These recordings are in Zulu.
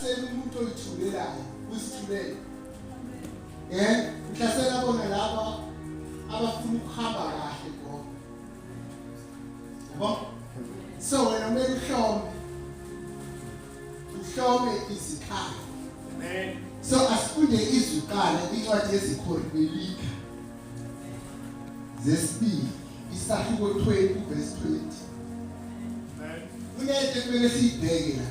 uhlasela umuntu oyithulelayo usithulele uhlasela bona laba abafuna ukuhamba kahle ngoba yabo so wena kumele uhlome izikhali amen so asifunde izukala incwadi yezikhorinelika zesibili isahluko 20 verse 20 kunento kumele siyibheke la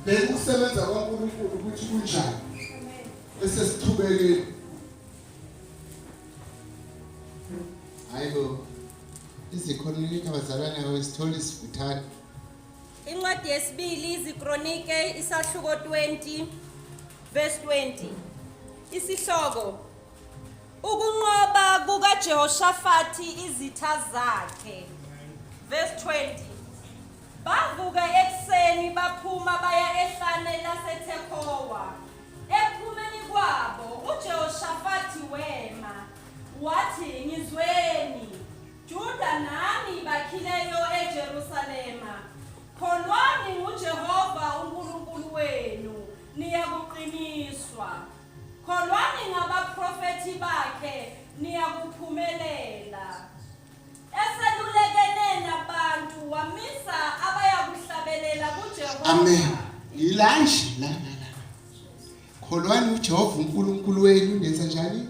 bese ukusebenza kwaNkulunkulu ukuthi kunjani bese sithubekele hayibo izikhorinelika bazalwane wesitholi sifuthana incwadi yesibili izikronike isahluko 20 verse 20 isihloko ukunqoba kukaJehoshafati izitha zakhe verse 20 bavuka ekseni baphuma baya ehlane laseTekowa ephumeni kwabo uJehoshafati wema wathi ngizweni Juda nami bakhileyo eJerusalema kholwani nguJehova uNkulunkulu wenu niyakuqiniswa kholwani ngabaprofeti bakhe niyakuphumelela eselulekene nabantu wamisa abayakuhlabelela kuJehova amen yilanje la kholwani uJehova uNkulunkulu wenu nenza njani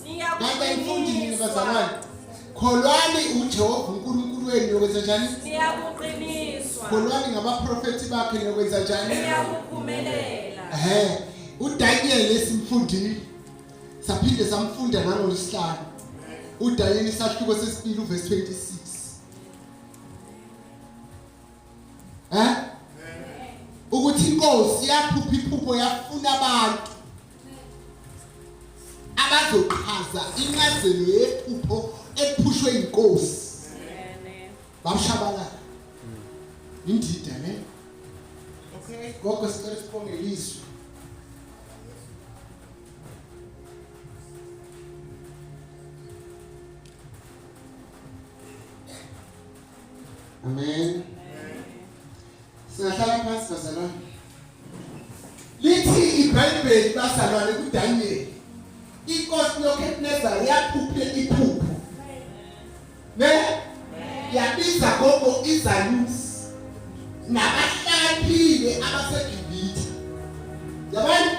niyakuqiniswa kholwani uJehova uNkulunkulu wenu nokwenza njani niyakuqiniswa kholwani ngabaprofeti bakhe nokwenza njani niyakuphumelela uDaniel lesimfundile saphinde samfunda nangolesihlanu uDaniel isahluko sesibili verse 26 ukuthi inkosi yaphupha iphupho yafuna abantu abazochaza incazelo yephupho ephushwe inkosi bamshabalala indida ne okay gogo sicela sibonge izwi amen siyahlala phansi bazalwane lithi iBhayibheli bazalwane kuDaniel inkosi yoKhebnezar yaphupha iphupho yabiza gogo iZanusi nabahlaphile abaseGibhithe yabona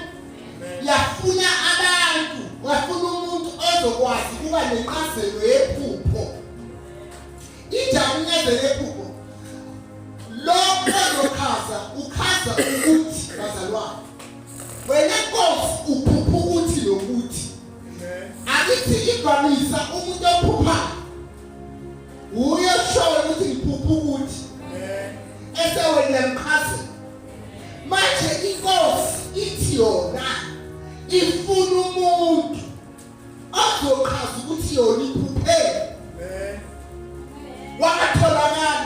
yafuna abantu wafuna umuntu ozokwazi kuba nencazelo yephupho ijabuliso yephupho lokho lokhaza ukhaza ukuthi bazalwane wena Nkosi uphupha ukuthi lokuthi akithi igwamisa umuntu ophupha uyashola ukuthi ngiphupha ukuthi esewena mkhaze manje inkosi ithi yona ifuna umuntu ozokhaza ukuthi yona iphuphe wakatholakala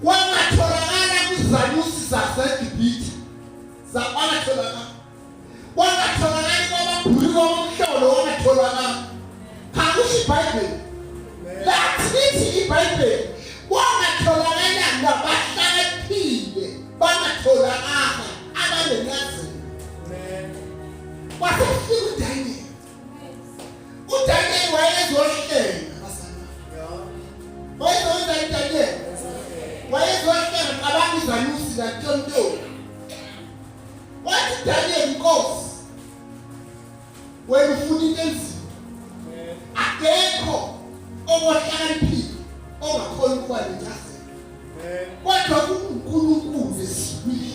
wakatholakala kwiZanusi zaseGibhithe wakatholakala kwababhuli bomhlolo wakatholakala kakusho iBhayibheli lathi iBhayibheli wakatholakala nabahlakaniphile bangatholakala abanencazelo wasefika uDaniel wayezohlenga wayezohlenga abantu iZanusi laNtonto wathi Daniel Nkosi wena ufuna into enzima akekho owahlakaniphile ongakhona ukuba nencazelo kodwa kuNkulunkulu esibili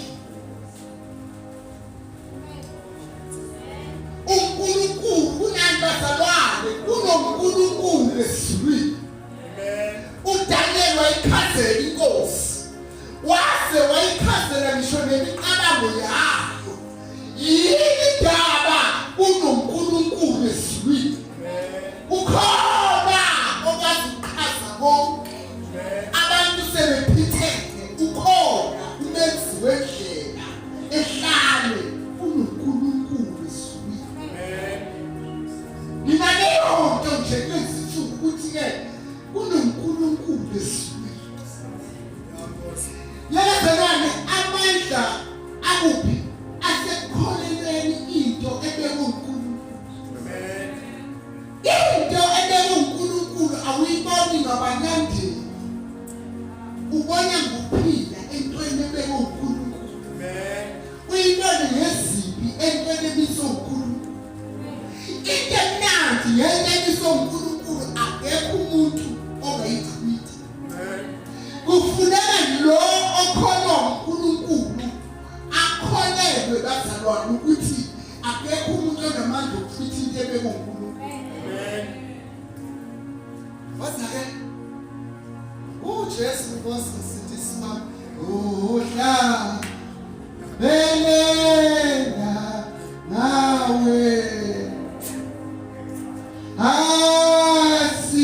uNkulunkulu kunambazalwane kunoNkulunkulu esibili uDaniel wayikhazela inkosi wase wayikhazela ngisho nemiqabango yayo yini ndaba kunoNkulunkulu esibili ukhona okwazi ukuchaza konke abantu sebephitheke ukhona umenzi wendlela ehlale kunoNkulunkulu esibili mina leyo nto nje lezithu ukuthi ke kunoNkulunkulu esibili ubona ngokuphila entweni ebekwe uNkulunkulu. Uyibone ngeziphi entweni ebiswe uNkulunkulu. Into emnandi yento ebiswe uNkulunkulu akekho umuntu ongayichitha. Kufuneka lo okholwa uNkulunkulu akholelwe bazalwane ukuthi akekho umuntu onamandla okuchitha into ebekwe uNkulunkulu. Wazake uJesu Nkosi sithi sima uhla belela nawe asikho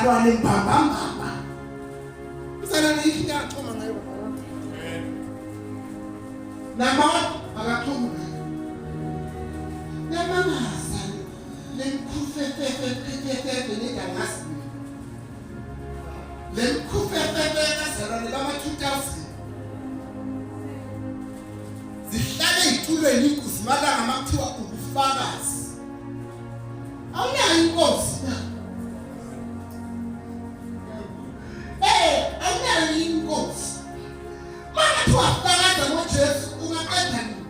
uzalwane mbambambamba uzalwane ikhaya axhoma ngayo nama akaxhoma yamangaza lemkhufefefefefefe negangasi lemkhufefefe kazalwane bama 2000 zihlale izitulweni inkosi malanga makuthiwa ubufakazi awunayo inkosi na awunayo inkosi manje wafakaza ngoJesu ungaqeda nini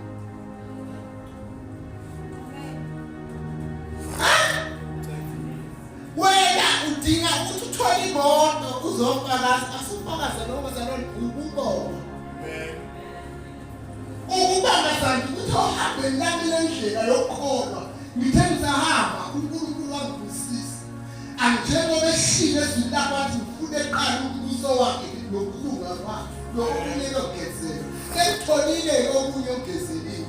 wena udinga ukuthi uthole imoto uzofakaza asufakaza noma zalona ububona ukubambazana ukuthi uhambe lami lendlela yokukholwa ngithe ngizahamba uNkulunkulu wangibusisa anjengoba eshile ezwini labantu ngifune eqala umbuso wakhe nokulunga kwakhe nokunye lokugezela sengitholile okunye ogezeliwe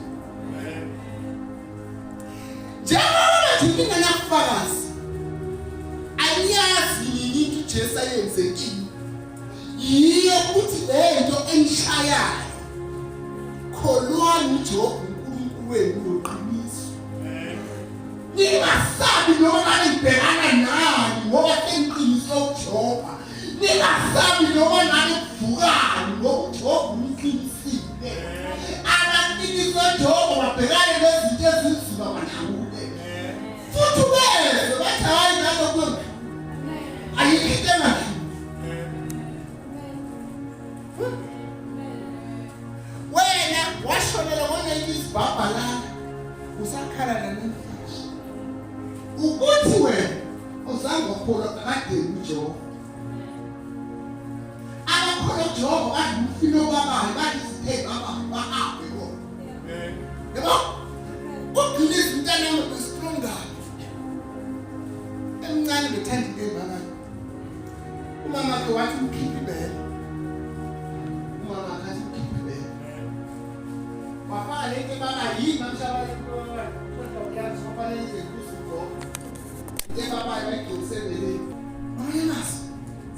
njengoba thina nafakazi ayazi yini into uJesu ayenze kimi yiyo ukuthi lento enishayayo kholwani uJehova uNkulunkulu wenu uqiniso ningasabi noma nibhekana nani ngoba sengiqiniso uJehova ningasabi noma nani kuvukani ngoba uJehova umqinisile abaqiniso uJehova babhekane nezinto ezinzima banqamuke futhi bese bathi hayi nazo konke ayikho engathi wena washonela ngone izibhabhalana usakhala namhlanje ukuthi wena uzange ukholwa kade uJehova abakholwa uJehova kade umfino babayi bathi sithe bahambe bona yebo ukugcina umntana wesitronga emncane bethanda into emama umama ke wathi ukhiphe ibele umama akathi ukhiphe ibele wafaka lento baba yini mamshaba kodwa uyazi kufanele ize kusuko nje baba bayigcosebele mayenas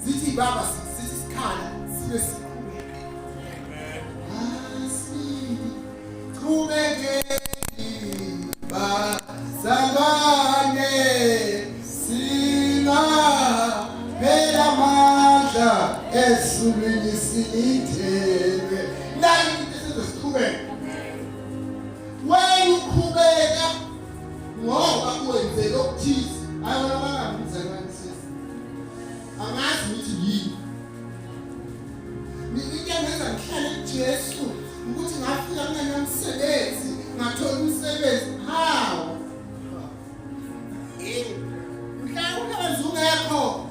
zithi baba sithi sikhala sibe sikhulu qhubeke bazalwane sina phela amandla esulwini silithele nayi sizosiqhubeka wena uqhubeka ngoba uwenze lokuthize ayona bangamzalwane sisi angazi ukuthi yini ngike ngenza ngihlale kuJesu ukuthi ngafika kungenamsebenzi ngathola umsebenzi hawo mhlawumbe ungekho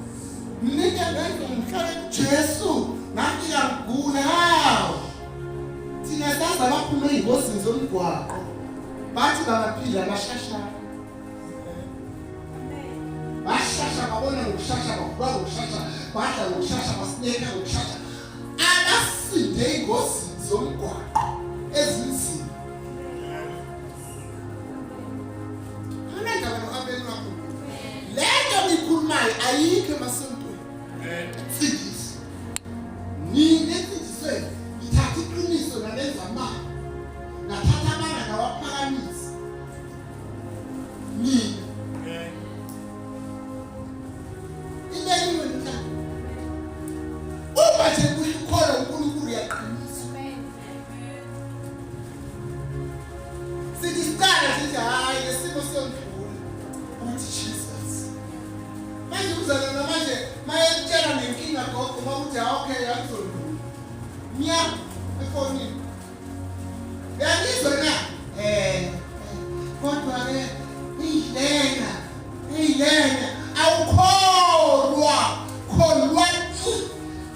ngike ngenza ngihlale kuJesu ngafika ngigula hawo thina saza baphuma ezingosini zomgwaqo bathi bangaphila bashashana bashasha babona ngokushasha bavuka ngokushasha badla ngokushasha basineka ngokushasha abasinde ezingosini zomgwaqo ezinzima anandaba nohambeni wakho lento nikhulumayo ayikho emasontweni sindisi nini sindiswe ithatha iqiniso nalenza amanga nathatha amanga nawaphakamisa nini ileyiwe nta uma nje kuyikholwa uNkulunkulu uyaqinisa sithi siqala sithi hayi lesimo siyondlula uthi Jesus manje uzalana manje mayetshela nenkinga gogo mawuthi okay yakuzolula nya efonini yangizwe na kodwa ke ilena awukholwa kholwa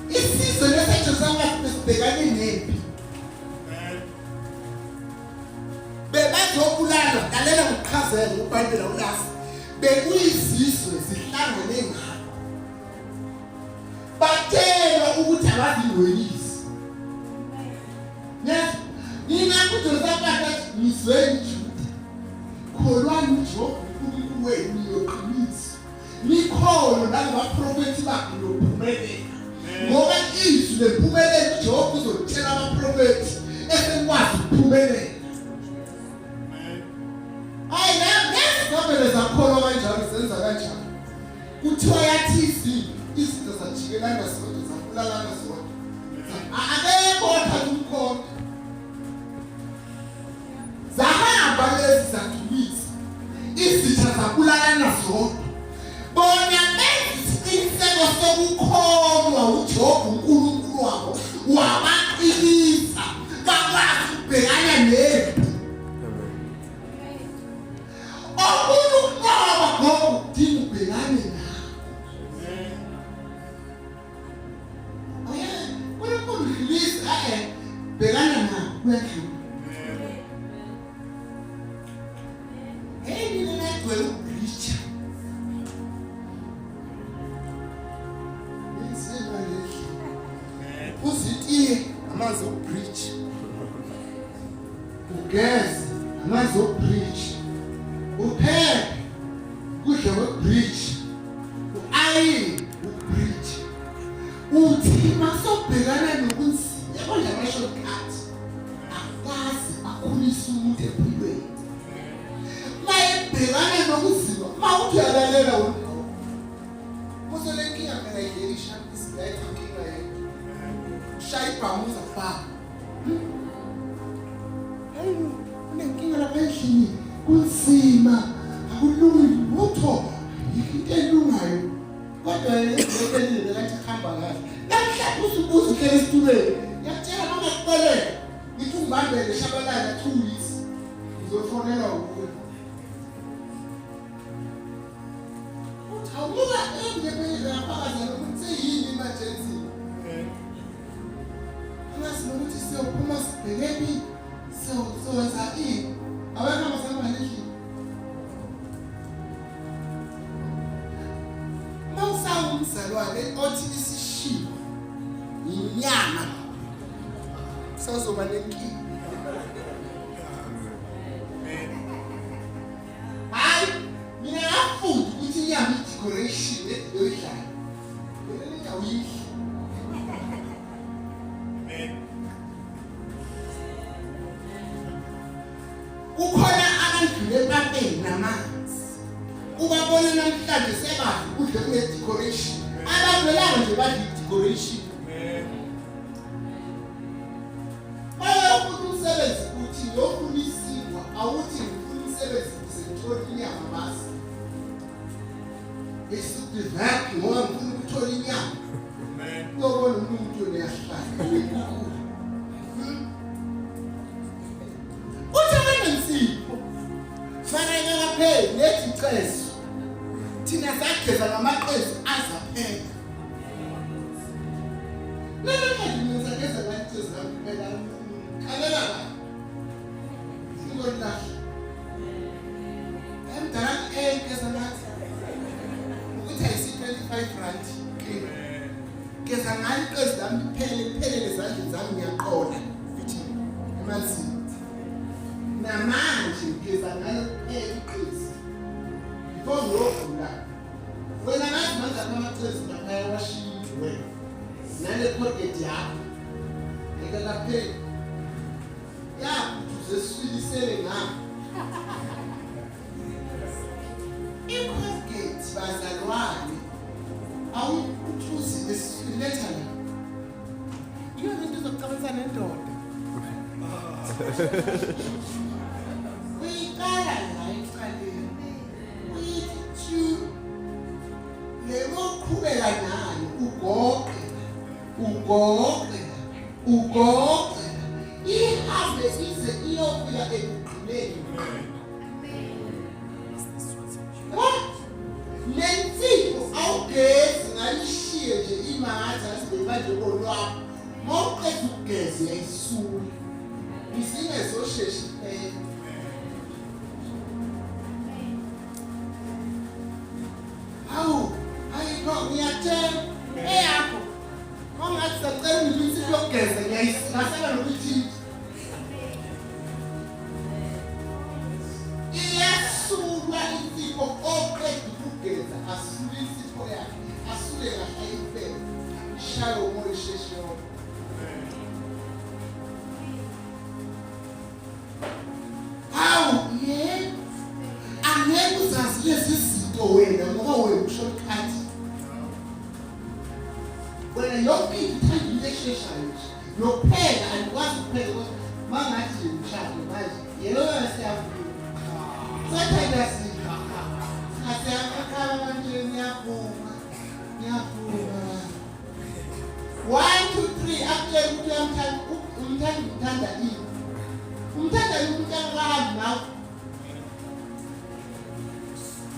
isizwe lesethu sibhekane nempi bebazobulala kalela ngokuchazela uBhayibheli ulasi bekuyizizwe zihlangene ngakho bathelwa ukuthi abazingwelisi yes ninakuthosaphatha ngizweni Juda kholwani uJehova uNkulunkulu wenu yoqiniso Nikhono nalabaprofethi bakhe lokuphumelela. Ngoba izwi lempumelelo uJehova uzotshela abaprofethi esekwazi ukuphumelela. Hayi ngeke zakholwa kanjalo senza kanjalo. Kuthiwa yathi izinto zajikelana zonke zabulalana zonke. Akekho othatha umkhondo. Zahamba lezi zathulisa. Izitha zabulalana zonke. Bona isiqiniseko sokukholwa uJehova uNkulunkulu wabo wabaqinisa bakwazi ukubhekana nempi. Okunokuba ngoba udinga ubhekane nawo. Kulokudlulisa bhekana nawo kuyadlula. Hey mina ngigcwele ukubreacha. Ngizizwa nje. Uzitiye amazi okubreach. Ugeze amazi okubreach. Uphephe kudla kwebreach. Uayini ukubreach. Uthi masobhekana nobunzima yabo nje ama-shortcut. Akazi akhulisa umuntu empilweni. Mayebhekana nobunzima mawuthi uyalalela wona. Musele inkinga mina iyelisha isilayitha inkinga yethu. Shaya ibhamuza kuba. Hey, unenkinga lapha endlini. Kunzima akulungile lutho into elungayo kodwa lekelile ngathi khamba kahle namhlanje usubuza uhlele esitulweni ngiyakutshela noma kuqoleka ngithi ungibambele shabalala 2 weeks uzofonela ukuwe uthawuka endebele yaphakaza ukuthi yini emergency angazi nokuthi siyophuma sibhekeni sowenza ini awena masama nje mawusawumzalwane othi isishiwo inyama sazoba nenkinga hayi mina ngafunda ukuthi inyama decoration eyoyidlala mina ngawuyidla ukhona abandlule empapeni namanzi ubabona namhlanje sebazi kudle kune-decoration abavelayo nje badla i-decoration bayofuna umsebenzi uthi yofuna isikwa awuthi ngifuna umsebenzi ukuze ngithole inyama basi esikudivac ngoba ngifuna ukuthola inyama uyobona umuntu neyahlala fanele ngaphela lethi icezu thina sageza ngamaqezu azaphela nalokho ngizageza ngamaqezu ngaphela khalela la ngolahla emdala egeza nathi ukuthi ayisi 25 rand geza ngani iqezu lami liphele ezandleni zami ngiyaqola futhi emanzini namanje ngeza ngayo iqisi ngizodlula wena ngathi manje amaqesi ngaphaya washintwe nale pocket yakho ekalaphela ya uzesilisele ngapha ipocket bazalwane awuthusi esiletha la iyo into zokucabanga nendoda uyikala la eqaleni uyithi lemoqhubeka nayo ugoqe ihambe ize iyofika ekugqineni lensipho awugezi ngayishiye nje imatha sibebanje kolwakho mawuqeda ukugeza yayisula isingezoshesha iphela ngiyatshela eyakho ongathi sacela ukuthi yokugeza ngiyayisela nokuthi iyasuka insipho oqeda ukugeza asuli yakhe asuke kahle ayibheke ishaye umoya isheshiyo. Hawu yebo angeke uzazi lezi zinto wena ngoba wena ushortcut. Wena yonke into ithanda into esheshayo nje. Nokupheka andikwazi ukupheka kodwa mangathi nje umshado manje yelo siyavuka. Sathanda sika. Asiyakhala manje niyavuma. Niyavuma. 1 2 3 akutshela ukuthi umthanda ini. Umthanda umuntu akahambi nawe.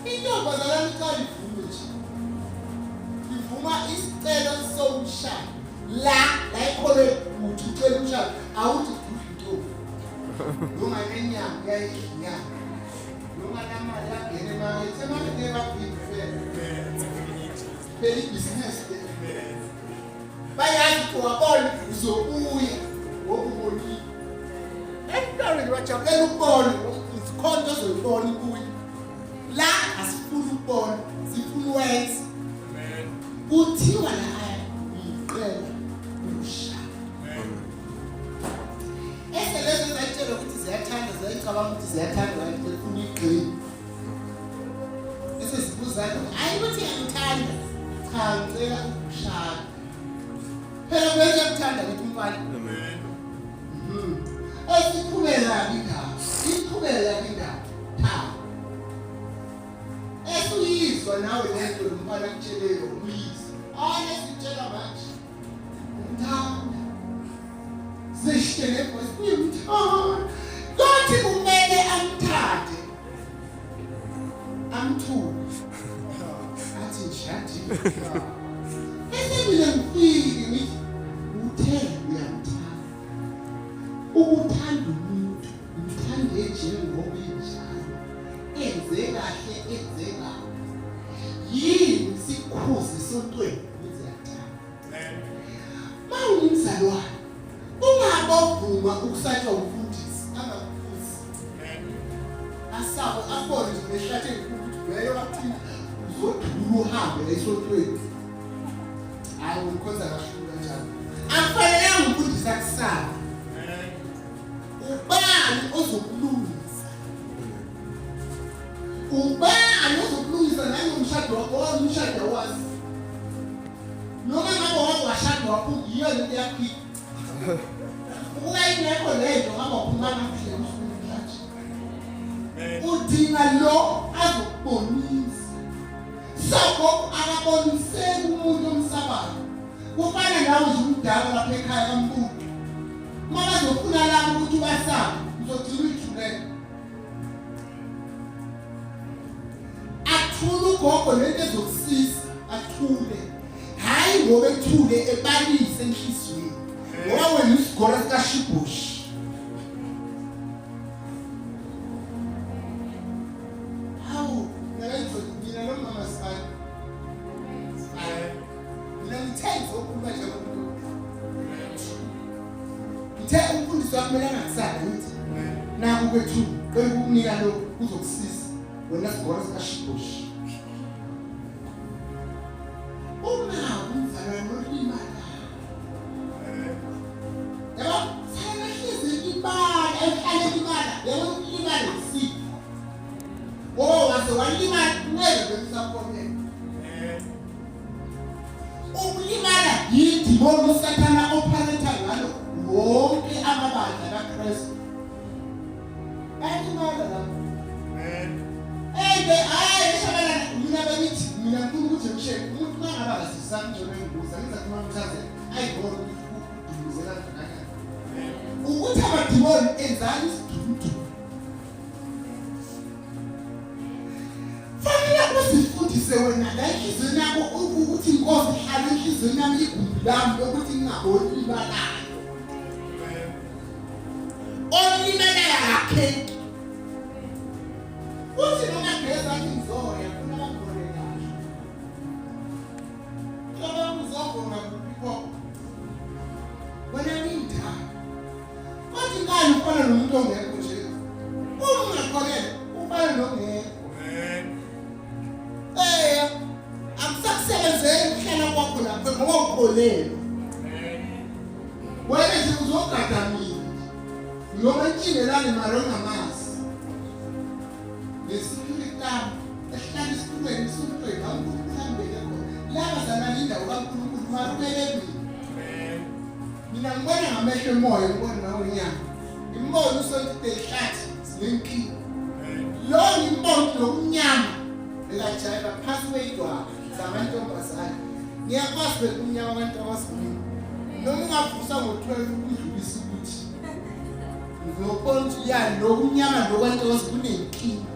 Intombazana iqala ivume nje. Ivuma isicelo somshado. La ikhole uthi ucela umshado awuthi ududla intombi. Noma nenyanga uyayinyanga. Noma namali yangena emakethe emakethe baphinde phela ibhizinesi le. Bayazi wabona uzobuya ngokubonile. Emntwana nje wajabulela ukubona isikhonto ozolibona ibuye. La asifuni ukubona sifuna ukwenza. Kuthiwa la iqela umshado. Lezo zayitshela ukuthi ziyathanda zayicabanga ukuthi ziyathanda kanti ufuna iqini. Esizibuzana hayi ukuthi ngiyamthanda. Cha ngicela ukushada. Phela bese yakuthanda ukuthi umfana. Amen. Esiqhubeka indaba. Iqhubeka indaba. Ha. Esuyizwa nawe lento umfana kutshelele uyizwa. Ayesitshela manje. Umthanda. Zishele voice umthanda. Kathi kumele amthande. Amthule. Athi njathi. Esebile ngifike ngithi uthe uyamthanda. Ukuthanda umuntu, umthande njengoba injalo. Enze kahle enze kahle. Yini sikhuzi sontweni uyathanda. Mawumzalwane ungabovuma ukusatshwa umfundisi angakuphuzi. Asabo abone nje ehlatheni ukuthi leyo wathi uzodlula uhambe esontweni. Hayi ukhonza kahlula njalo. Akufanele umfundisi akusaba. Ubani ozokulungisa? Ubani ozokulungisa nangomshado wakho umshado wazi? Noma ngabe washado wakho yiyo lento yakho. Ukayingekho lento ngabe uphuma kahle umfundi. Udinga lo azokubonisa. Soko akaboniseni umuntu omsabayo. Kufana nawe nje umdala lapha ekhaya kaMkhulu. Mama zofuna la ukuthi basaba, uzogcina ijulele. Athule ugogo lento ezokusisa, athule. Hayi ngoba ethule ebalise enhlizweni. Ngoba wena isigora sikaShibushi. Hawu, mina nomama sibani. Mina ngithenze ukuba nje umuntu. Ngithe umfundisi wakumele angakusaba ngithi. Naku kwethu, ukunika lo kuzokusisa. Wena sigora sikaShibushi. Uma umzalwane olimala. Yabo, sana hliziyo ibala, ehlale ibala, yabo ibala isipho. Waze walimala ngeke bemsakhonela. Ukulimala yidimoni uSathana opharetha ngalo wonke amabandla kaKristu. Alimala la. Eshabela mina benithi mina ngifuna ukuthi ngisheke umuntu mangaba asisangcono engibuza ngizathi mamchaze ayibona ukudumuzela kanjani. Ukuthi abadimoni enzani isidudu. Fanele usifundise wena la inhliziyo yakho ukuthi inkosi ihlale inhliziyo yami igumbi lami ukuthi ngingaboni ibalayo. Olimala yakhe. Uthi noma ngeza ngizoya funa bangone kahle. Ngoba uzobona kuphi wena ninda. Wathi ngani ufana nomuntu ongekho nje. Ungakholelwa ufana nongekho. Amen. I'm success. izolelo. Wena nje uzogadamile. Noma intshingelane maro ngamasi. Lesikilitamu esihlala isitulweni sontweni awukuhlambele khona. Laba zanalinda ukaNkulunkulu marubeleni. Mina ngibona ngamehlo emoya ngibona nawe nyama. Imbona usonto ehlathi sinenkinga. Lo ngibona lokunyama elajayiva phasi kwedwala zamantombazane. Ngiyakwazi bekumnyama abantu abasibili. Noma ungavusa ngo-12 ukudlulisa ukuthi ngiyobona ukuthi yani lokunyama lokwanto kunenkinga.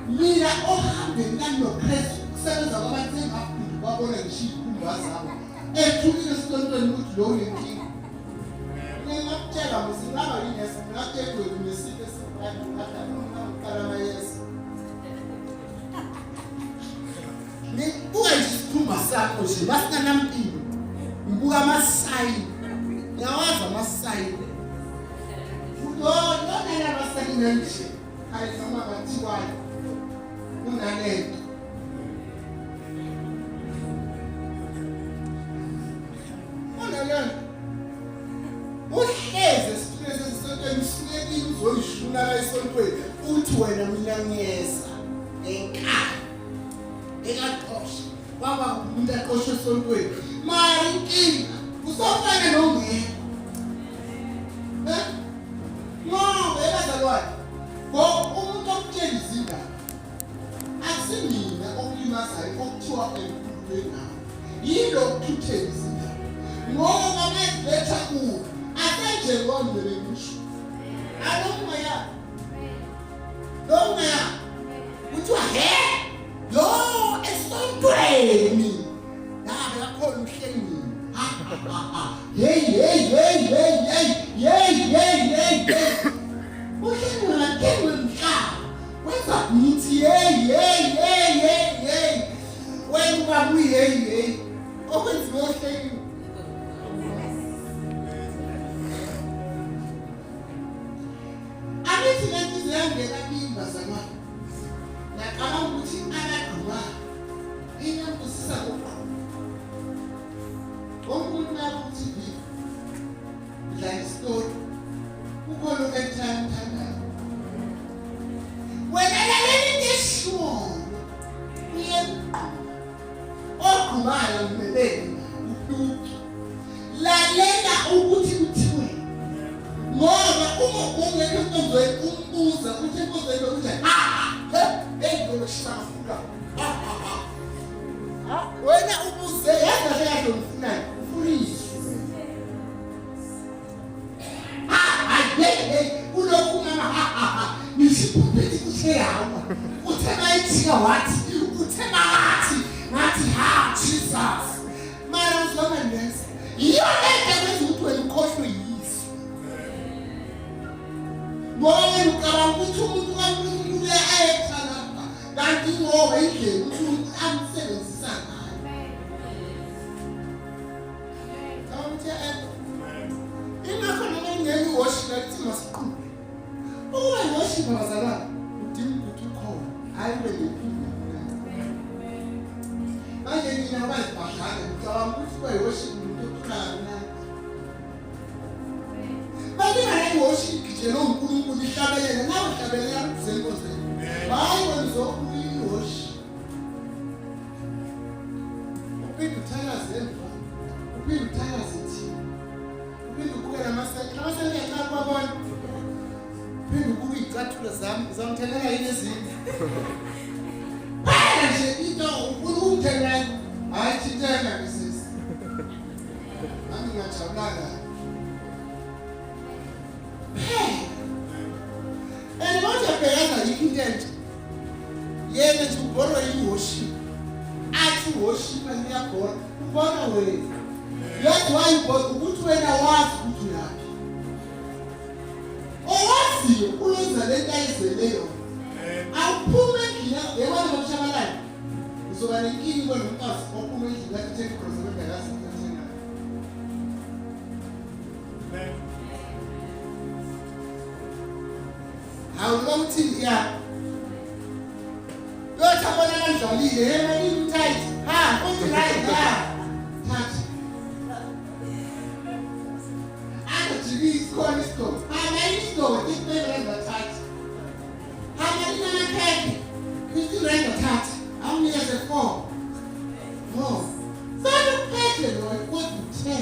Mina ohambeni nami noKristu kusebenza kwabantu engafuni babona ngisho ikhumba zabo ethulile esontweni ukuthi lo unenkinga. Ngingakutshela musingaba yini esingakutshela nesifo esifana namakalamayesu. Ngibuka nje isikhumba sakho nje masinganampilo. Ngibuka amasayini. Ngiyawazi amasayini. Nona amasayini nje. Hayi noma bathiwayo. Unalento. Unalento. Uhleze esitulweni sesontweni usinyekile uzoyishuna la esontweni. Uthi wena mina ngiyeza. Enkani. Ekaqosha baba umuntu aqosha esontweni mara inkinga usofana nongekho ngoba ebazalwane umuntu okutshela izindaba asimina okulimazayo okuthiwa enkululweni nawo yilo okuthuthela izindaba ngoba beziletha kuwo asenjengombe bengisho alongaya kuthiwa yo esontweni nabe yakhona uhlengini hey uhlengini ngathengwe mhlaba wenza ngithi hey wena babu hey okwenziwe uhlengini anithi lento ziyangena kimbazana naqala ukuthi anagquma iyambusisa kokho umuntu nakuthi la story ukolo ethandana wena laleli ngisho uye ogqumayo mbeleni uduki lalela ukuthi kuthiwe ngoba uma ungeke umbuza ukuthi imbuzo ukuthi ngishafuna wena ubuze yazi kahle ngifuna ufundise ulokhu mama ngisiphuphile kutheyawa uthema ithika wathi uthema ngathi ha Jesus mara uzona nesi iyo lento kwenza ukuthi wena ukhohlwe yiso ngoba ucabanga ukuthi umuntu kaNkulunkulu ayethala kanti ngoba indlela umuntu amsebenzisa ngayo ingakho noma ngeke uworship ukuthi masiqhube uma worship bazalwane udinga ukuthi ukhona hayi bengiphinda manje mina abazibhadala ngicabanga ukuthi worship umuntu oqala manje ngeke worship nje lo uNkulunkulu ihlabelele nawe hlabelela kuzenkozeni hayi wena uzokuyi worship uphinda uthakazelele uphinda uthakazelele uphinda ukubona amasenke xa kwabona uphinda ukuba icathulo zami uzamthelela yini ezinye phela nje into ufuna ukumthelela hayi thithena ngisisi nami ngiyajabulanga and what abhekaza yikintento yena nje ubonwa yi-worship athi worship ngiyabona ubona wena yathi wayibona ukuthi wena wazi ukuthi uyaphi owaziyo uyenza lento ayizeleyo awuphume endlini yebona ngokushabalala uzoba nenkinga ubona umfazi ophume endlini yakho uthenge ikrosi ebengakazi ukuthenga awulokuthi ya yothi abona kanjwalile yena imthayithi ha futhi right there. Touch. Angathi ikhona isigqoko. Hamba isigqoko isibekela thatha. Hamba ina khekhe. Isirenda thatha. Awunikeze 4. No. Sana phekhe lo ikuthe.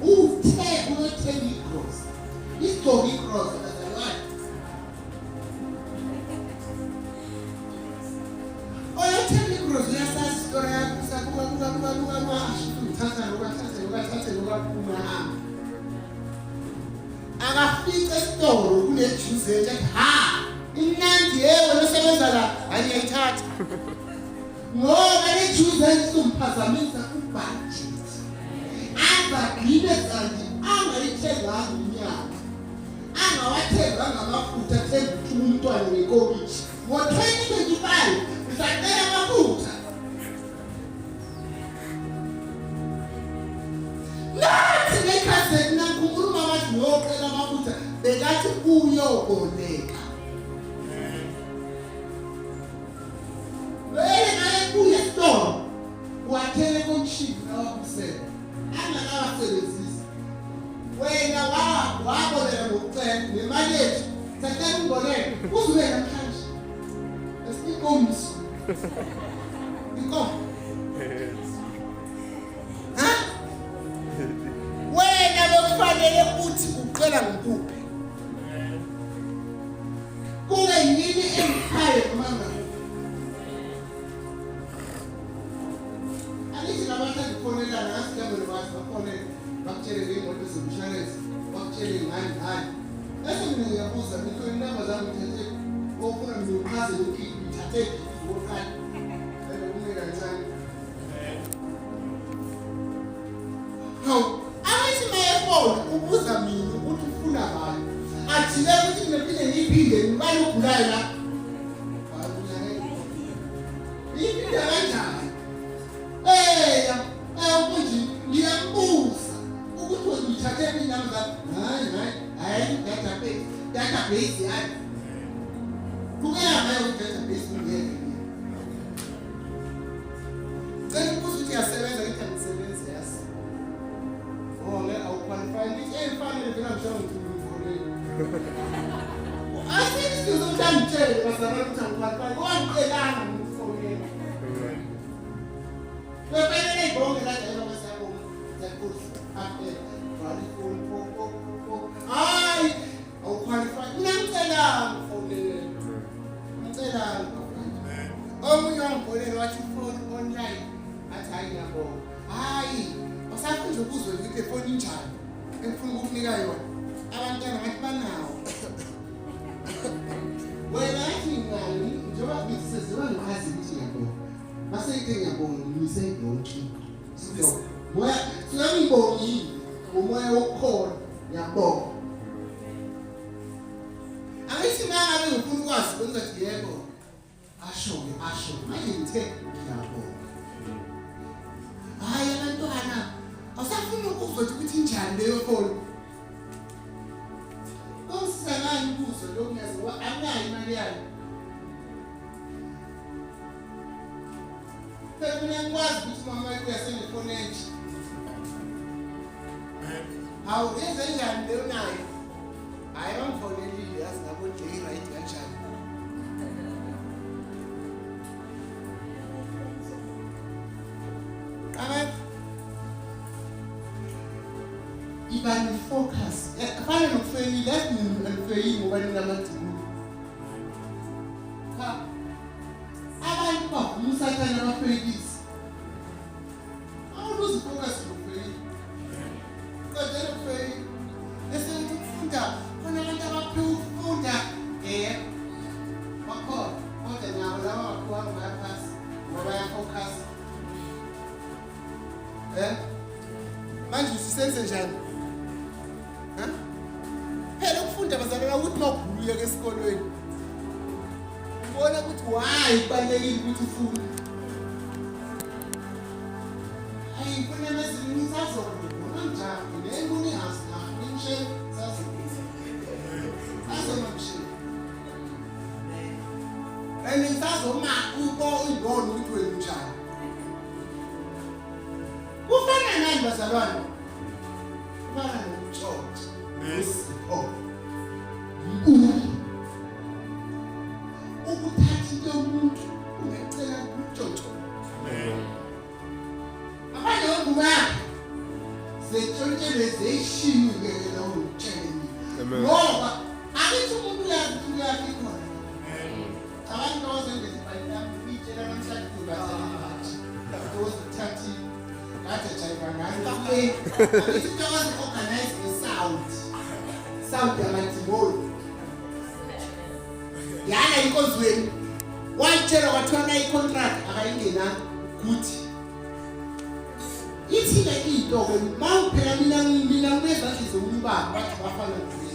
Uthe uyothela icross. Isigqoko icross akazalwane. Oyothela icross uyasazi story yakho sakuba uthatha lokaphuma hamba. Akafica isitoro kunejuice ethi ha imnandi yewe losebenza la ayayithatha. Ngoba le juice ayisumphazamisa ubudget. Angagqibe kanti angayithenga inyama. Angawathenga ngamafutha athenga umntwana wekomitshi. Ngo-2025 usacela amafutha. Nathi nekhasethi nankunkulumo abathi ngiyocela amafutha bekathi uyoboleka. Kuye store wathele komshini nawabusela angakawasebenzisi wena waboleka ngokucela nemali yethu sacela umboleko uzuke namhlanje esikomisi inkomo wena bekufanele uthi uqela ngikuphi kube yini empire manga Fonela nasi kama nibasa fonela bakutshele ngemoto zomshwalense bakutshele ngani bese mina ngiyabuza ngitho inamba zami ngithethe ofuna ngichaze lokhu ngithathe ngoqala bese kumela kancane ayithi mayefona ubuza mina ukuthi ufuna bani athile ukuthi ngiphinde ngiphinde ngibale ugulayo la iphinde kanjani ngiyambuza ukuthi ngithathe inamba hayi database hayi kungehamba database ngeke cela ukubuza ukuthi yasebenza ithi angisebenzi yasi awuqualify ngithi efanele vela mhlawumbe ngivulele asithi sizomtshela bazama ukuthi angiqualify wangicelanga ngikufonela Bepelele bonke la jalo masabo zakuthi after bali phone ay awuqualify ngicela ngifone ngicela omunye wangibonela wathi phone online athi hayi ngiyabonga hayi usafunda ukuzwe ukuthi phone injani engifuna ukukunika yona abantwana bathi banawo wena athi ngani njengoba ngisizwa ngazi ukuthi ngiyabonga Masayike ngiyabonga ngise yonke. Silo. Moya singangibongi umoya wokhona ngiyabonga. Angithi ngabe ngifuna ukwazi ukuthi yebo. Asho manje ngithe ngiyabonga. Hayi abantwana awusafuna ukuzwa ukuthi injani leyo phone. Konsanani ukuzwa lokhu ngiyaziwa anayi imali yayo. Mina ngikwazi ukuthi mama wakho uyasenda ifone entsha. Hawu yenze njani leyo nayo? Hayi bangifonelile yazi ngabo nje right kanjani. Ibani focus. Kufana nokufeyila, yazi ngifeyila ngoba nginamagcina. Umusathana abafeyilisi. Awuluzi focus ngofeyila. Kodwa ngofeyila. Bese ukufunda khona abantu abaphufunda bakhona. Kodwa nabo laba bakhona bayaphasa ngoba bayafocus. Manje usisenze njani? Phela ukufunda bazalana ukuthi mawuguluye esikolweni. Ubona ukuthi why kubalekile ukuthi ufunde. Hayi kuna mezinye sazokubona njani nenguni hasa ngisho sazokubona. Azomamshini. Ene awuzoma ubo uyibona ukuthi wena unjani. Kufana nani bazalwane? Kufana nokutshotsha. Nesipho. Ukuthatha into yomuntu ungacela ukutshotsha. Abanye ngubaba zetshontshelwe zeshiwe lawo mtsheni. Ngoba akithi umuntu uyafi khona. Abantu bazenza ibhayibheli bitshela namhlanje kubasebenza. Ukuthatha kade jayivangana akithi tokwazi organize sound yamatibolo. Yana inkonzweni watshela wathola icontract akayingena kuthi ithile into ke mawuphela mina ngibezadli zombaba bathi bafana nje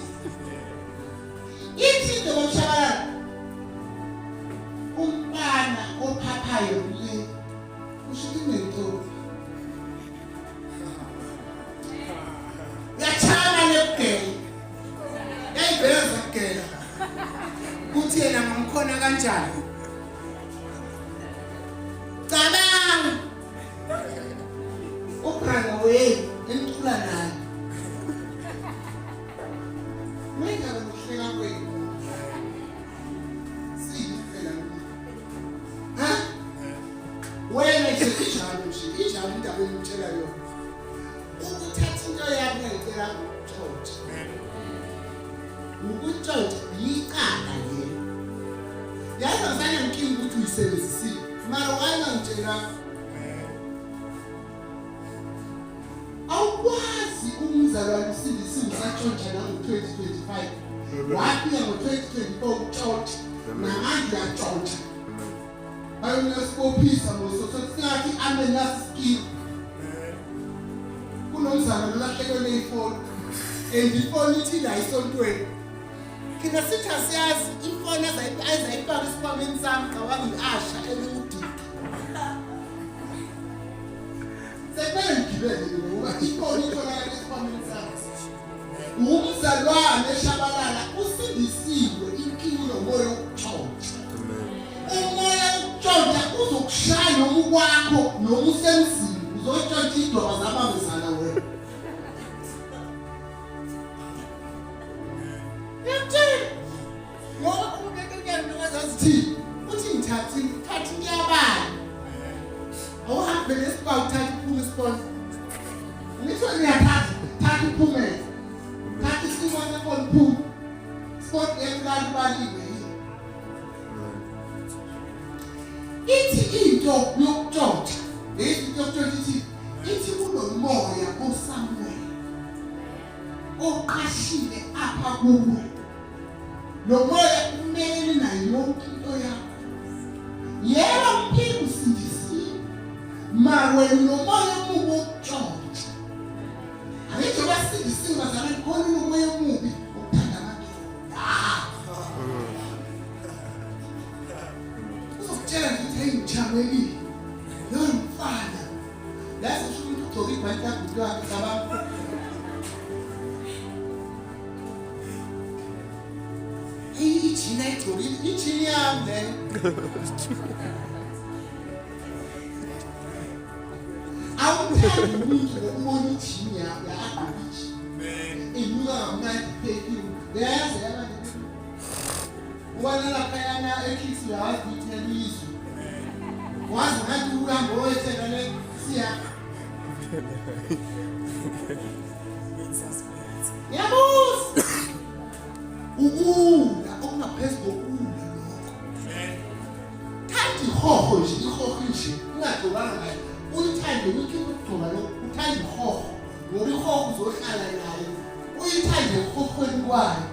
ithi into bamshabala umfana ophaphayo le usho into yachana lebhele yayiveza kugela kuthi yena ngomkhona kanjani cabanga ubranga wena emthula naye mega ukuhleka kwenu siphela ha wena njalo njalo indaba engitshela yona ukuthatha into yakho ngicela ukutshotha yiqala le yazi sana nkingi ukuthi uyisebenzisile mara wena ngitshela awukwazi umzalwane sindisiwe satshontsha ngo-2025 wafika ngo-2024 ukutshotha namanje uyatshotha bayonesibophisa ngososingathi amenasiskill kunomzalwane ulahlekelwe ifoni and ifoni ithi la isontweni kina sithi asiyazi ifoni ayizayifaka esikhwameni sami qabangi asha eludiki sekumele ngigibele ngoba ifoni itholakala esikhwameni sami umzalwane eshabalala usindisiwe inkinga nomoya wokutshontsha umoya wokutshontsha uzokushaya noma ukwakho noma usemzini uzotshontsha idoba zabambezana wena uthi ngithathi ngiyabala awuhambe nesibawu thatha iphume sponsor ngitho ngiyathatha thatha iphume thatha isimona konphume sport yemlalo baliwe ithi into yokutshontsha into yokutshontsha ithi kunomoya oSamuel oqashile apha kuwe lo moya kumele nayo yonke into yakho yebo mphiko usindisiwe mara wena lo moya omubi wokutshontsha ayithi basindisiwe bazalwane khona umoya omubi okuthanda abantu uzokutshela ukuthi hey ngijabulile lo mfana lase umuntu ugcoka ibhanti lakhe cabanga ichina igcokile ichini yami le awuthandi umuntu ngokubona ichini yakho ya-abichi ibuka ngamnandi phekiwe beyayazi yabantu ubona laphayana ekhisi uyawazi ukuthi yelizwe wazi ngathi uhambo wethela le siya yabuza ukula okungaphezu kokula lokho kanti ihoho nje ungagcobanga ngayo uyithande ukuthi ukugcoba lokho uthande ihoho ngoba ihoho uzohlala nayo uyithande ehohweni kwayo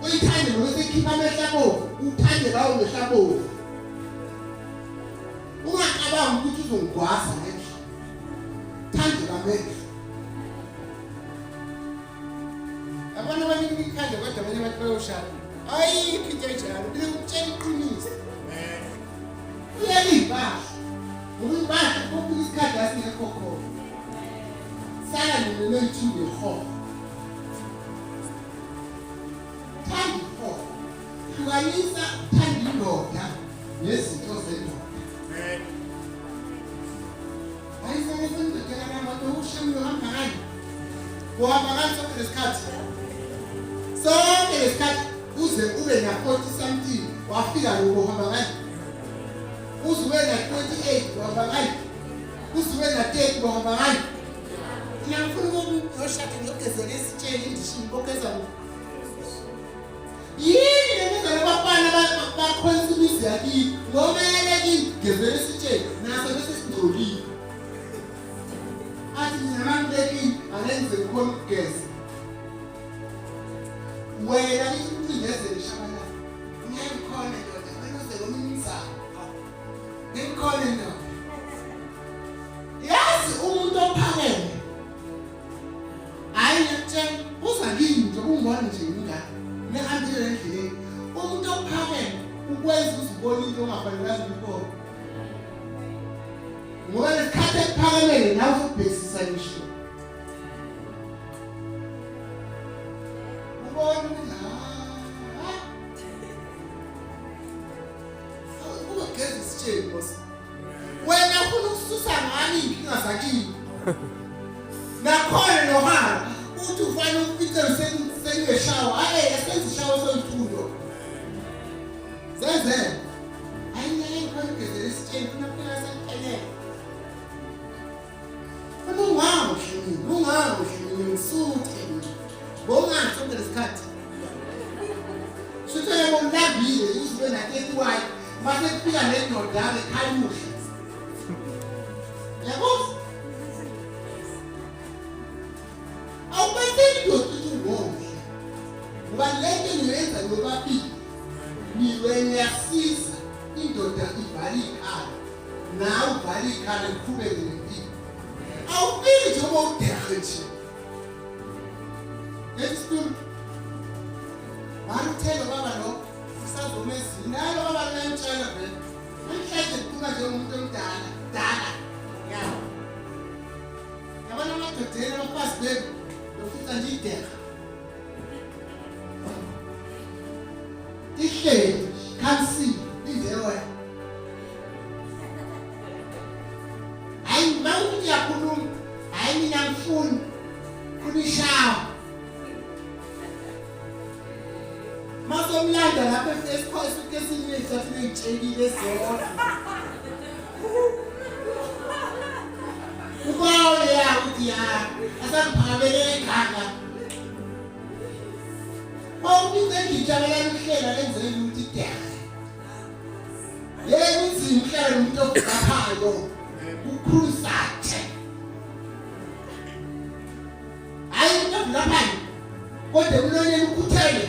uyithande nokusekhipha amehlabovu uthande lawo mehlabovu ungacabanga ukuthi uzongigwasa ngendlela thande kamehlo abantu abaningi ikhanda kodwa abanye abantu bayoshaya ayikho into enjalo ngikutshela iqiniso uyalibasha ngoba ibasha kokufika isikhathi asingekho khona sala nilolethile ihoho thanda ihoho hlukanisa thanda inono indoda nezinto zendoda. Ayifane kwenzekela nabantu ushemile uhamba ngani? Uhamba ngani sonke lesikhathi? Sonke lesikhathi uze ube na 40 something wafika lokho uhamba ngani? Uze ube na 28 uhamba ngani? Uze ube na 30 uhamba ngani? Ngiyafuna ukuyoshaka ngiyogezela isitsheli indishini kokeza lo. Yini lento labafana bakhonsimisa yakini ngoba yeleki gezela isitsheli naso bese singcolile. Athi ngiyamantekini angenze khona ukugeza. Wena ngizindezele shabana. Ngiyakhona ndoda benoze lominisana. Ngikhona ndoda. Yazi umuntu ophakeme. Hayi ngiyatshela uzakini nje ungibona nje ngingaka. Ngihambile endleleni. Umuntu ophakeme ukwenza uzibona into ongafanelanga ukubona. Ngoba lesikhathi ephakamele nawe ubhekisisa ngisho. Ubona ukuthi kuba gezi isitsheli bosi. Wena ufuna ukususa ngani inkinga zakini? Nakhona nohamba uthi ufana ukupitela sengeshawa. Hayi asenze ishawa soyithulo. Zenze. Ayingeke khona ugezela isitsheli funa kuphela senkelele. Ungawo hlini ngisuthi bongathi sonke lesikhathi sithele bomlambile uzibe na 31 mase kufika nendoda ekhaluhle yabo awubetheni dothi ngomhle ngoba lento niyenza ngobabili niwe ngiyasiza indoda ivali ikhala nawe uvali ikhala iqhubeke nempilo. Awufiki nje ubudekhe nje. Yesitulu. Barithela baba lo usazomezini. Nalo baba lentshela vele. Manje kuba nje umuntu omdala, dala. Yabo. Yabona amadodeni abafazi bethu lokuthi nje idekha. Ihleli, khansi, indewe. Mawuthi yakhuluma hayi mina ngifuni kunishawa masomlanda lapha esikhosi kesinye isafuna ngitshekile zona ubawo ya uthi ya asangiphakamele ekhaya mawuthi ngijabela ukuhlela lenzele ukuthi idekhe yena inzima ukuhlela nomuntu ofikayo ukhruzathi hayi ngiyabulapha kodwa uloneni ukhuthele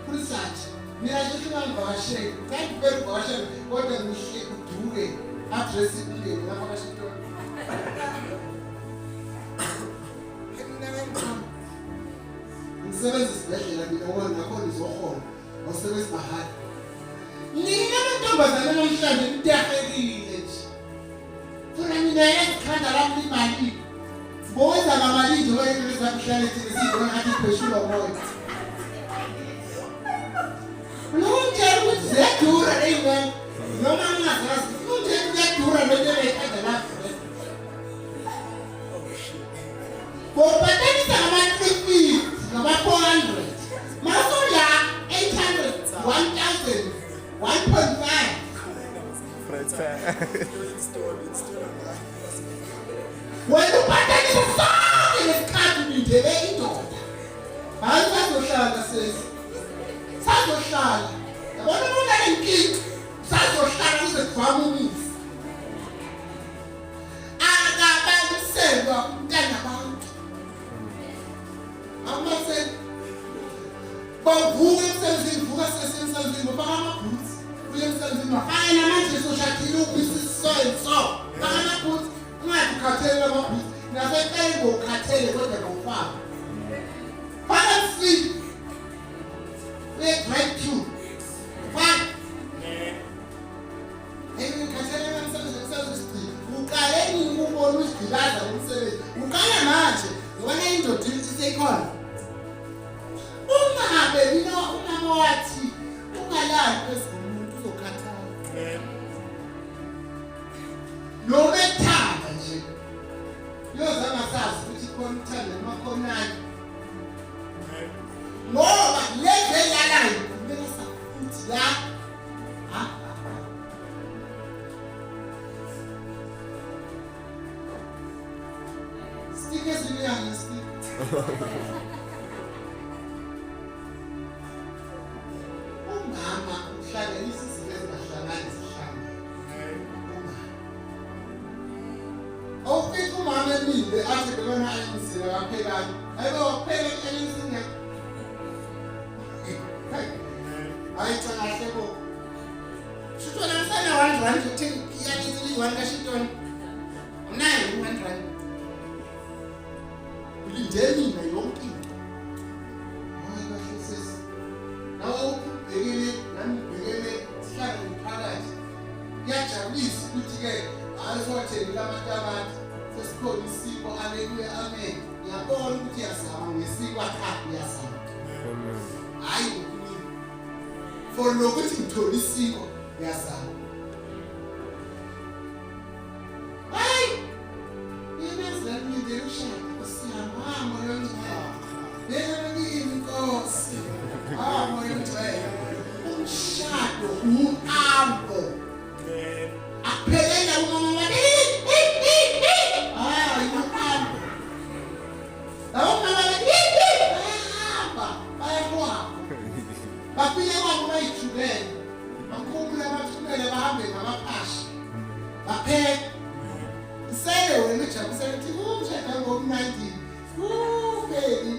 khruzathi mina nje ngivakashele kanti bevakashele kodwa ngihle uduke address ibile lapha kaShitoni ngisebenza isibhedlela mina ngoba nakhona izohola awusebenzi mahhala nina amantombazane namhlanje intehekile nje funa mina esikhanda lami imali boza ngamali nje wena ezakuhlala thina sizona ngathi pheshula moya nje ukuthi ziyadura leyo noma ngingazazi nje ziyadura lento lekhanda lapho bobhatanisa ngama-350 ngama-400 masola 800 1000 1.5 wena ubhatanisa sonke lesikhathi nindele indoda hayi sazohlala sesi sazohlala yabona bona lenkinga sazohlala kuze kuvame umisi akabaliselwa umntana abantu amaseni bavuka emsebenzini vuka sesemsebenzini bafaka amabhutsi kuye emsebenzini bafaka namanje soshadile ubisisoyinso bafaka amabhutsi ungathi ukhathele amabhutsi naseqele ngokhathele kodwa ngokufaka faka msiki uye drive through faka ngikhathele emsebenzini uqaleni ukubona usigilaza umsebenzi uqala manje ngibona indoda isekhona ungabe mina umama wathi ungalali kwezimuntu Uyozangasazi ukuthi khona uthando emakhonani. Ngoba lezi eyalayo kumele safuthi la. Stick ezinyanga stick. Umama uhlanganisa izinto ezingahlangani zihlangane. Awufika umama emile athi bekona ayenzile kaphekani. Ayibo wapheka ayenzile. Hayi cha kahle bo. Shitona sana 1 rand uthini iyanyizile 1 ka shitona. Unayo 1 rand. Ulindeni na yonke into. Hayi kahle sisi. Nawo ubhekele nami ubhekele sihlale phakathi. Kuyajabulisa ukuthi ke ayisotheni lamatamati sesikhona isiko aleluya amen. Ngiyabona ukuthi yasaba ngesiko akhathi yasaba. Hayi for lokuthi ngithola isiko yasaba. Hayi yenza ngide ushaka kusiyama moyo ngcwele. Bengani inkosi. Moyo ngcwele. Umshado uhambo. Aphelela umama wami. Uhambo. Lawo mama wami. Bafike kwabo bayithubele. Bakhumule abathumele bahambe ngamaphasha. Bapheka. Isele wena ujabusele ukuthi umshado ngo-19. Baby.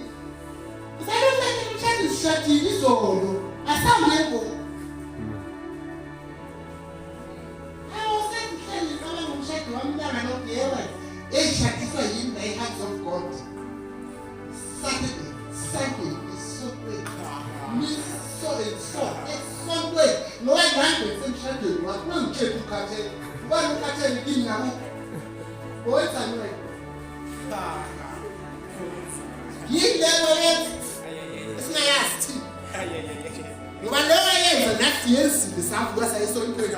Isele umshado usishadile izolo. Asambe ngoku. Awusengihleli ngoba ngumshado wamntana nogewa. Eshadiswa yini the hands of God. Saturday, Sunday is so great. Miss so and so. It's so great. No one language emshadweni wakho. Ungitshela ukhathele. Ubani ukhathele kimi nabo. Boys and men. Yini leyo yenza? Singayazi. Ngoba leyo yenza nathi yenzile savuka sayisontweni.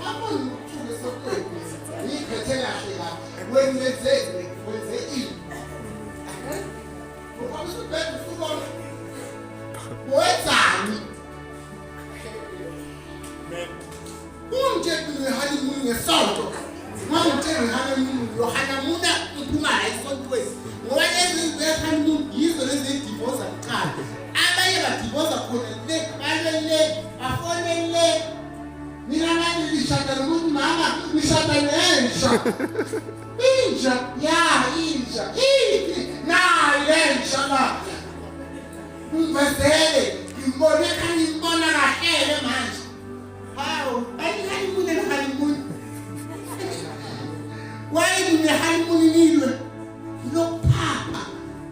Apho ngithuke sokwethu. Ngiphethe kahle la. Wenze ini. Ngoba usubheka usubona. Wenzani? Ungitshela honeymoon ngesonto. Mangitshela honeymoon yohanamuna iphuma la esontweni. Ngoba lezi honeymoon yizo lezi divorce kuqala. Abanye badivorce khona le balele afonele. Mina manje ngishada nomuntu mama ngishada nensha. Inja ya inja. Nayi insha Allah. Ngivele ngibone kanibona kahle manje. Hawu, ayihanimun honeymoon. Wayini honeymoon nilwe. Lophapha.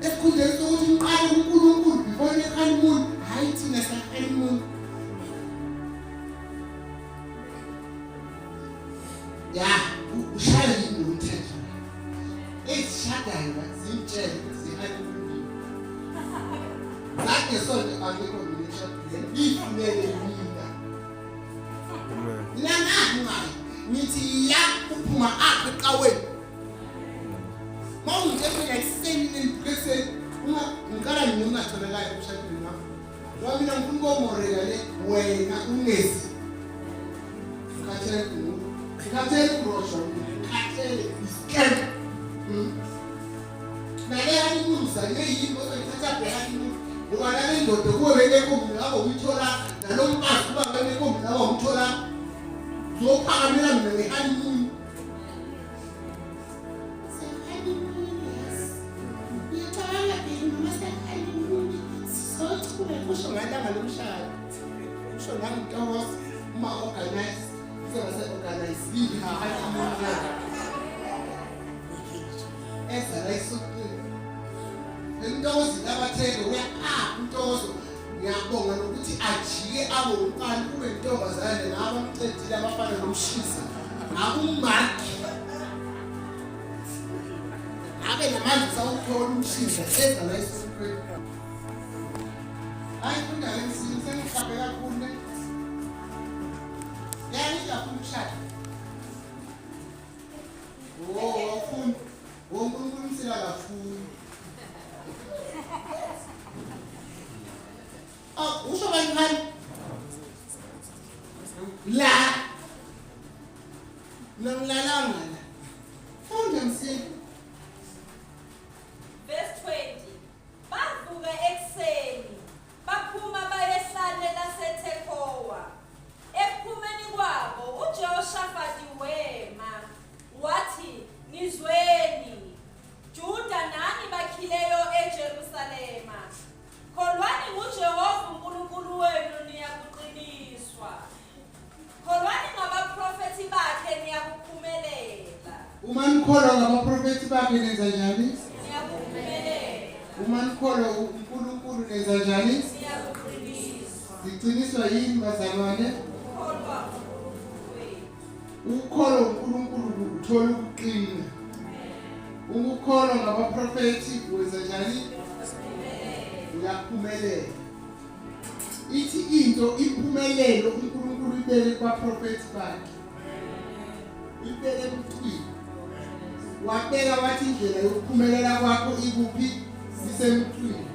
Ekhundleni sokuthi ngiqale uNkulunkulu ngibone honeymoon, hayi thina sa honeymoon. Ya, ushaya yini umthetho? Esishadayo zimtshele honeymoon. Lakhe sonke angekho ngishadile. Ifumele mina. Nangani nithi ya uphuma apha eqaweni. Mawungitshela ekseni ngiphese uma ngikala ngingatholakala emshadweni wakho. Ngoba mina ngifuna ukomorela le wena ungezi. Ngikhathele uRosho. Ngikhathele iscam. Nale honeymoon yini oyithatha honeymoon. Ngoba nale ndoda kuwe benenkombi lapho uyithola nalomfazi kuba benenkombi lapho uyithola. Zophakamela mina nehoneymoon. Ngiyacabanga phela noma se-honeymoon sizochule kusho ngalanga lomshado. Kusho ngangintokoza uma organize organize honeymoon yakho. Eza la isokile. Intokozo labathenge uyaphapha intokozo. Ngiyabonga nokuthi ajike abo umfana kube intombazane ngaba mcedile abafana nomshisa. Ngakumakhi. Abe namandla sawuthola umshisa eza la isokile. Hayi funda lesimo sengihlabe kakhulu ne. Yani ngiyafuna ukushada. Oh uNkulunkulu umsila kakhulu. Usho kancane la ngilalanga la funda msila. Verse 20. Bavuka ekuseni, baphuma bayehlane laseTekowa. Ekuphumeni kwabo, uJehoshafati wema, wathi, "Nizweni, Juda nani bakhileyo eJerusalema. Kholwani kuJehova uNkulunkulu wenu niyakuqiniswa. Kholwani ngabaprofethi bakhe niyakuphumelela." Uma nikholwa ngabaprofethi bakhe nenza njani? Niyakuphumelela. Uma nikholwa uNkulunkulu nenza njani? Niyakuqiniswa. Siqiniswa yini bazalwane? Kholwa uNkulunkulu wenu. Ukukholwa uNkulunkulu uthola ukuqina. Ukukholwa ngabaprofethi wenza njani? Uyaphumelela. Ithi into impumelelo uNkulunkulu ibeke kubaprofethi bakhe. Ibeke emthini. Wabeka wathi indlela yokuphumelela kwakho ikuphi? Isemthini.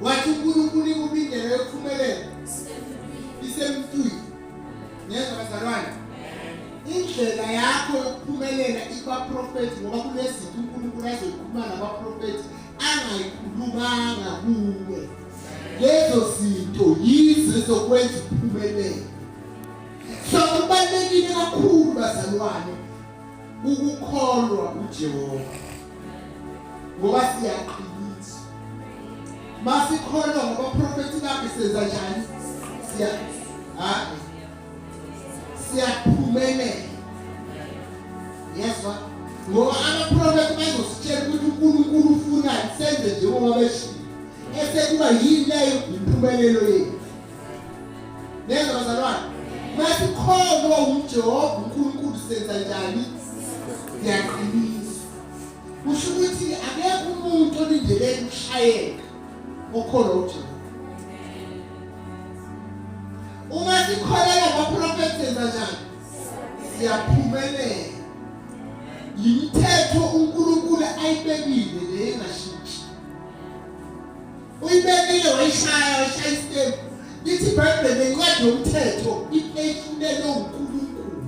Wathi uNkulunkulu ikuphi indlela yokuphumelela? Isemthini. Ngenza bazalwane. Indlela yakho yokuphumelela ikwaprofethi ngoba kunezinto uNkulunkulu azoyikhuluma nabaprofethi angayikhulumanga kuwe. Lezo zinto yizo zokwenza uphumelele. So kubalulekile kakhulu bazalwane ukukholwa uJehova. Ngoba siyaqinisa. Masikholwa ngabaprofethi bakhe senza njani? Siyaphumelela. Yezwa? Ngoba abaprofethi bazositshela ukuthi uNkulunkulu ufunani senze njengoba beshilo. Esekuba yini leyo impumelelo yethu. Neza bazalwane. Masikholwa uJehova uNkulunkulu senza njani? Siyaqinisa. Kusho ukuthi akekho umuntu olindele ukushayeka okholwa uJehova. Uma sikholela ngabaprofethi senza njani? Siyaphumelela. Imithetho uNkulunkulu ayibekile le engashintshi. Uyibekile wayishaya istep. Lithi iBhayibheli lencwadi yomthetho ipheshulelwe uNkulunkulu.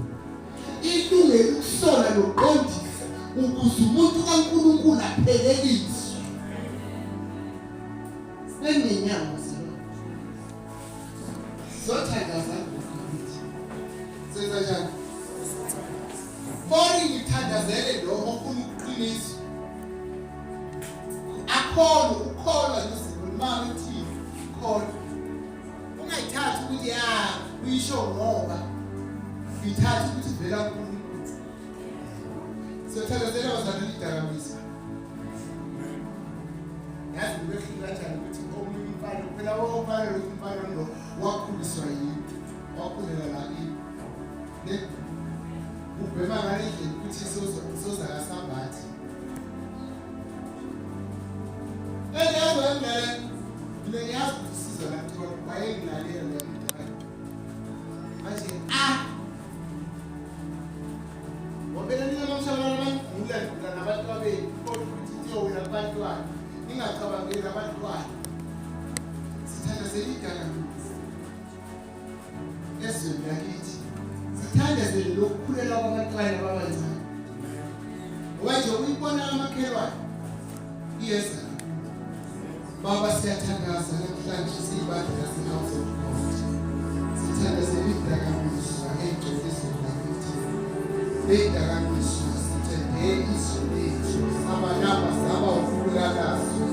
Ilungele ukusola nokuqondisa ukuze umuntu kaNkulunkulu aphelekiswe. Senginyama zothandaza ukuthi senza njani? Fori ngithandazele lo ofuna ukuqinisa. Ukholwa ngezinto mama ethi ukholwa. Ungayithathi ukuthi uyisho ngoba ngithatha ukuthi vela kuNkulunkulu. Siyathandazela bazalwane idakamizwa. Yazi ubefika kanjani ukuthi omunye umfana phela wofana lo umfana lo wakhuliswa yini? Wakhulela la yini? Ne? Ubhema ngale ndlela ukuthi soza kaSambathi. Ngiyazwe ngiyazi usizo lakho wayengilalela lo muntu. Manje wabela ninamshawara ngula nabantu abeni kodwa ukuthi uyowela abantwana ningacabangeli abantwana. Sithandazela idakamizwa. Ezweni lakithi sithandazele lokukhulela kwabantwana abancane. Waje uyibona amakhelwane iyeza. Baba siyathandaza namhlanje siyibantu lasehouse of God. Sithandazela idakamizwa engcoliso lakithi. Idakamizwa sithende izwi lethu sabalapha saba ukulalazo.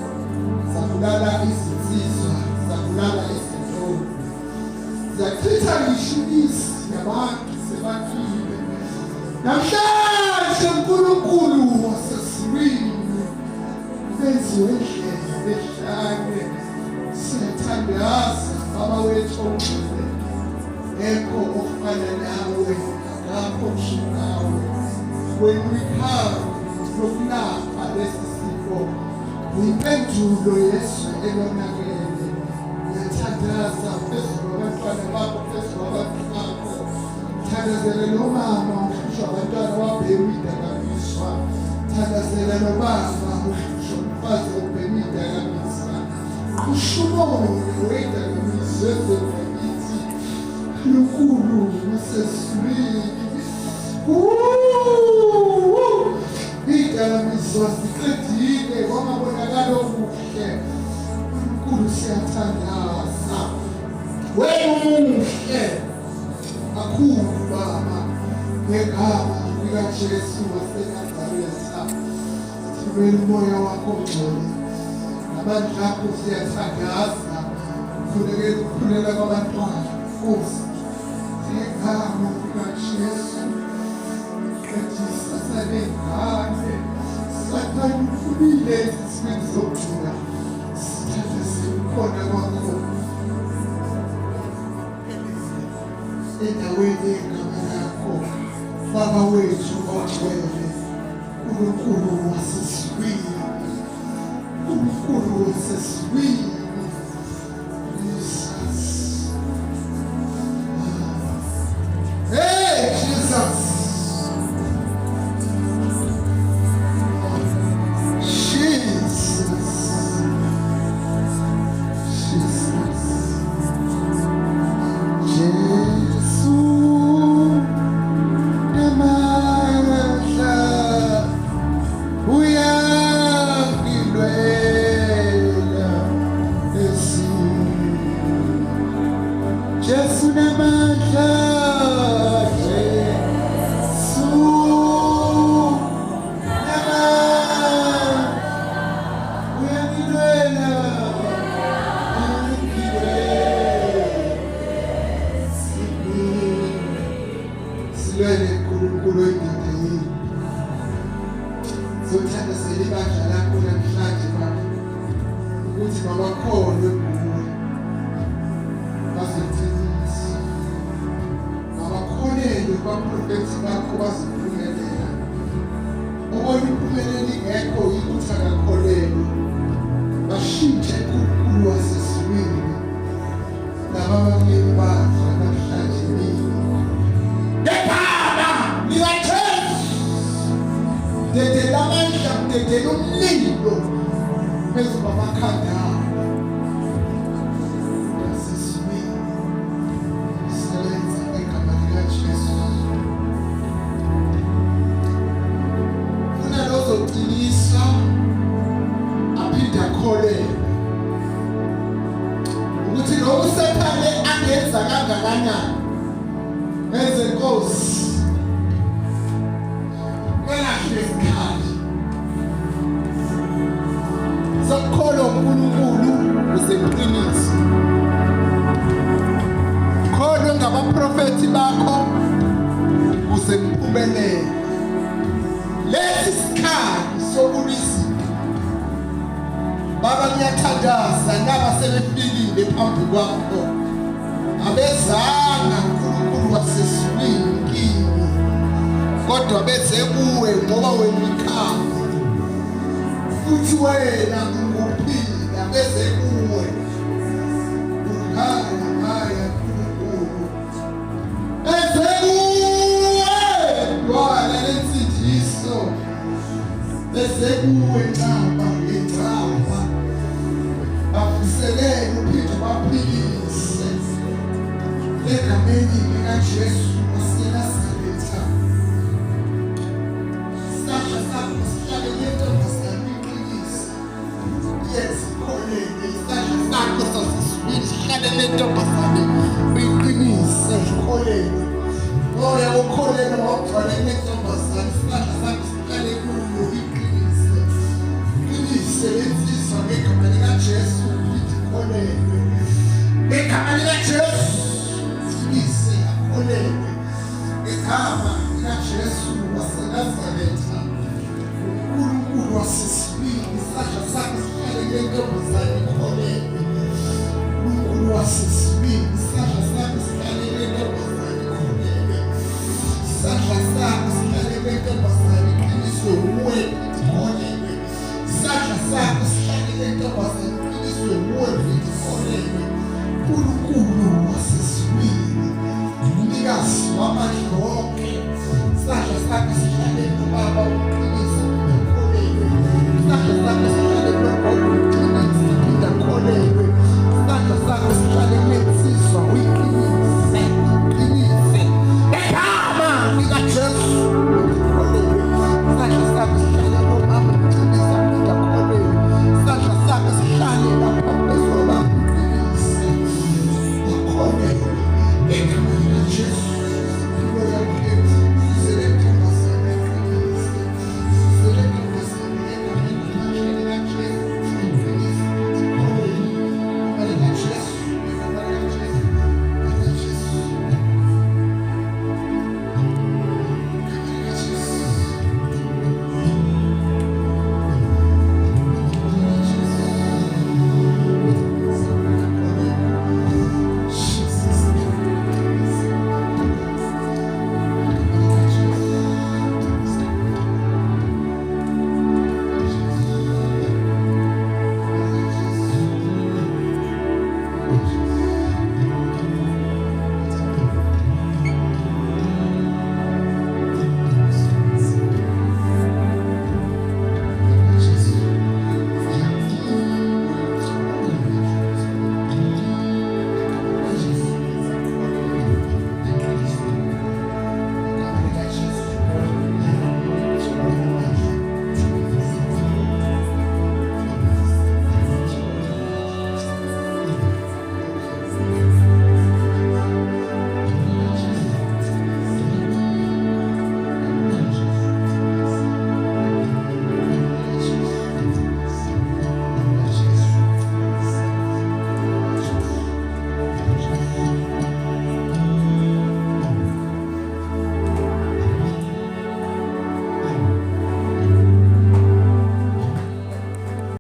Sabulala izinsizwa, sabulala izintombi. Zachitha ishubisi yabantu sebafile. Namhlanje uNkulunkulu wasesiwini benziwe indlela behlane. Siyathandaza baba wethu ongcwele. Ekho ofana nawe, akakho kushukawe. When we come lokulapha lesi sifo, impendulo Yesu elonakele. Ngiyathandaza phezulu kwabantwana bakho, phezulu kwabantu bakho. Thandazele lo mama uhlutshwa abantwana bakho ubhemida kabiswa. Thakazela nobaba ushusho mfazi ubhemida kabiswa. Ushubone wenda kabisweze bakithi. Lukhulu useswini. Idakamizwa siqedile kwamabonakalo okuhle. Unkulu siyathandaza. Wena umuhle. Kakhulu Baba. Ngegama likaJesu waseNazaretha. Thumela umoya wakho ongcwele. Namandla akho siyathandaza. Ukhulekela ukukhulela kwabantwana. Nkosi. Ngegama likaJesu. Qedisa salengane. Sathanda ukhulile esiswini sokujula. Sithanda sikhona kwakho. Endaweni yegama lakho. Baba wethu ongcwele. uNkulunkulu waseswini. uNkulunkulu waseswini. Jesus. Hey, Jesus. Egama likaJesu waseNazaretha. uNkulunkulu waseswini.